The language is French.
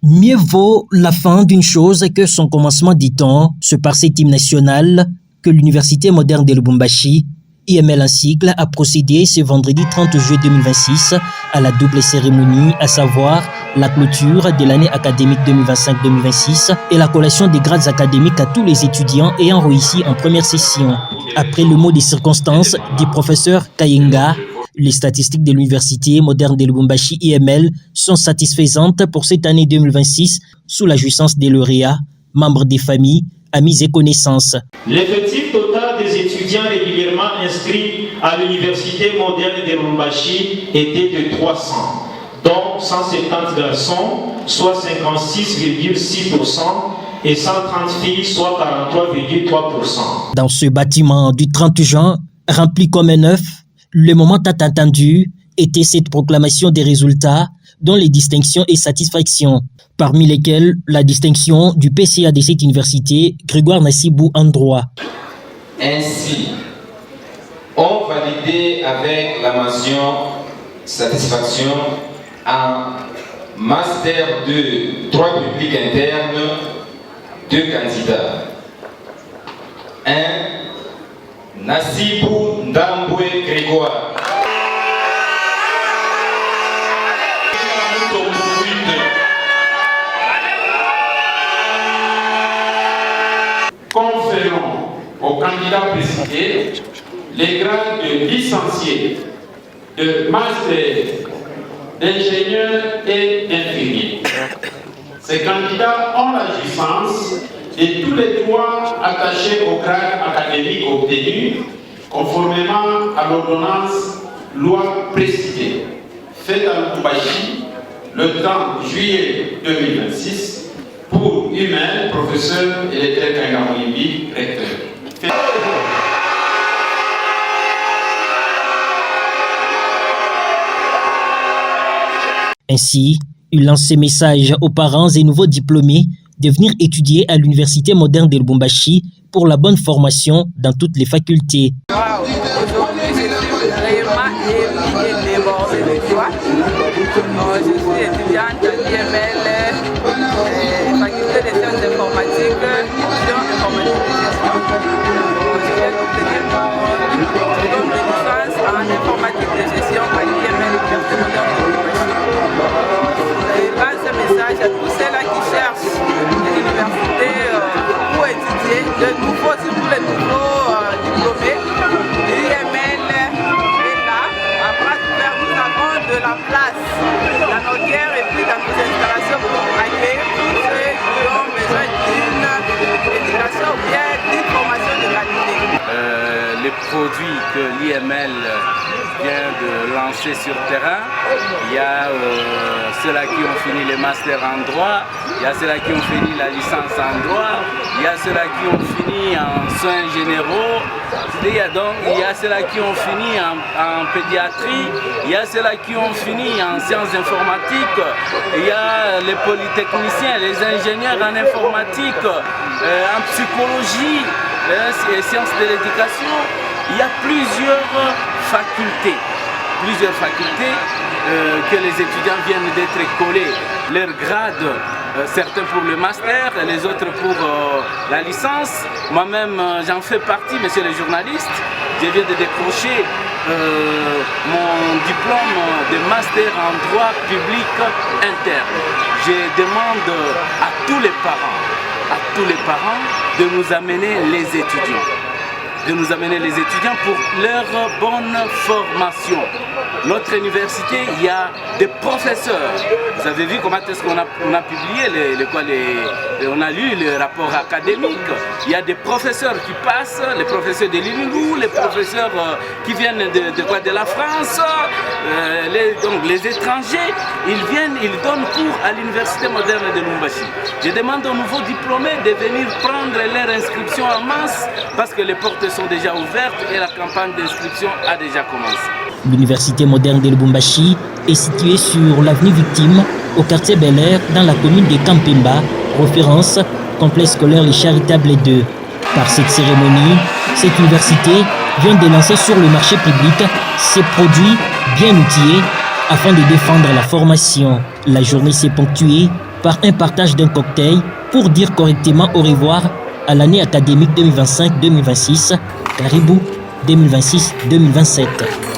Mieux vaut la fin d'une chose que son commencement, dit-on, ce par cet hymne national que l'Université moderne de Lubumbashi, IML en cycle, a procédé ce vendredi 30 juillet 2026 à la double cérémonie, à savoir la clôture de l'année académique 2025-2026 et la collation des grades académiques à tous les étudiants ayant réussi en première session. Après le mot des circonstances du professeur Kayenga, les statistiques de l'Université moderne de Lubumbashi IML sont satisfaisantes pour cette année 2026 sous la jouissance des lauréats, membres des familles, amis et connaissances. L'effectif total des étudiants régulièrement inscrits à l'Université moderne de Lubumbashi était de 300, dont 150 garçons, soit 56,6%, et 130 filles, soit 43,3%. Dans ce bâtiment du 30 juin, rempli comme un œuf, le moment tant attendu était cette proclamation des résultats, dont les distinctions et satisfactions, parmi lesquelles la distinction du PCA de cette université, Grégoire Nassibou en droit. Ainsi, on validé avec la mention satisfaction en master de droit public interne 2 candidats. 1. Nassibou Ndambwe Grégoire. Conférons aux candidats précités les grades de licencié, de master, d'ingénieur et d'infirmier. Ces candidats ont la jouissance de tous les droits attachés au grade académique obtenu conformément à l'ordonnance loi précitée, faite à Lubumbashi le 30 juillet 2026 pour humain, professeur et lettré Kangamouyimbi, recteur. Ainsi, il lance ses messages aux parents et nouveaux diplômés de venir étudier à l'Université moderne de Lubumbashi pour la bonne formation dans toutes les facultés. Aujourd'hui, je suis vraiment émue et débordée de joie. Je suis étudiante à l'IML, faculté des sciences informatiques, option informatique de gestion. Je viens d'obtenir mon diplôme de licence en informatique de gestion à l'IML, l'Université moderne de Lubumbashi. Je lance un message à tous ceux-là qui cherchent l'université pour étudier, surtout les nouveaux diplômés. L'IML est là, à bras ouverts, nous avons de la place dans nos guerres et puis dans nos installations pour accueillir tous ceux qui ont besoin d'une éducation ou bien d'une formation de qualité. Les produits que l'IML vient de lancer sur terrain, il y a ceux-là qui ont fini les masters en droit, il y a ceux-là qui ont fini la licence en droit, il y a ceux-là qui ont fini en soins généraux, il y a ceux-là qui ont fini en pédiatrie, il y a ceux-là qui ont fini en sciences informatiques, il y a les polytechniciens, les ingénieurs en informatique, en psychologie, et sciences de l'éducation. Il y a plusieurs facultés que les étudiants viennent d'être collés. Leurs grades, certains pour le master, les autres pour la licence. Moi-même, j'en fais partie, monsieur le journaliste. Je viens de décrocher mon diplôme de master en droit public interne. Je demande à tous les parents de nous amener les étudiants. Pour leur bonne formation. Notre université, il y a des professeurs. Vous avez vu comment est-ce qu'on a publié, on a lu le rapport académique. Il y a des professeurs qui passent, les professeurs de l'UNILU, les professeurs qui viennent de la France, donc les étrangers, ils donnent cours à l'Université moderne de Lubumbashi. Je demande aux nouveaux diplômés de venir prendre leur inscription en masse parce que les portes sont déjà ouvertes et la campagne d'inscription a déjà commencé. L'Université moderne de Lubumbashi est située sur l'avenue Victime, au quartier Bel Air, dans la commune de Kampemba, référence complexe scolaire Les Charitables 2. Par cette cérémonie, cette université vient de lancer sur le marché public ses produits bien outillés afin de défendre la formation. La journée s'est ponctuée par un partage d'un cocktail pour dire correctement au revoir à l'année académique 2025-2026, Caribou 2026-2027.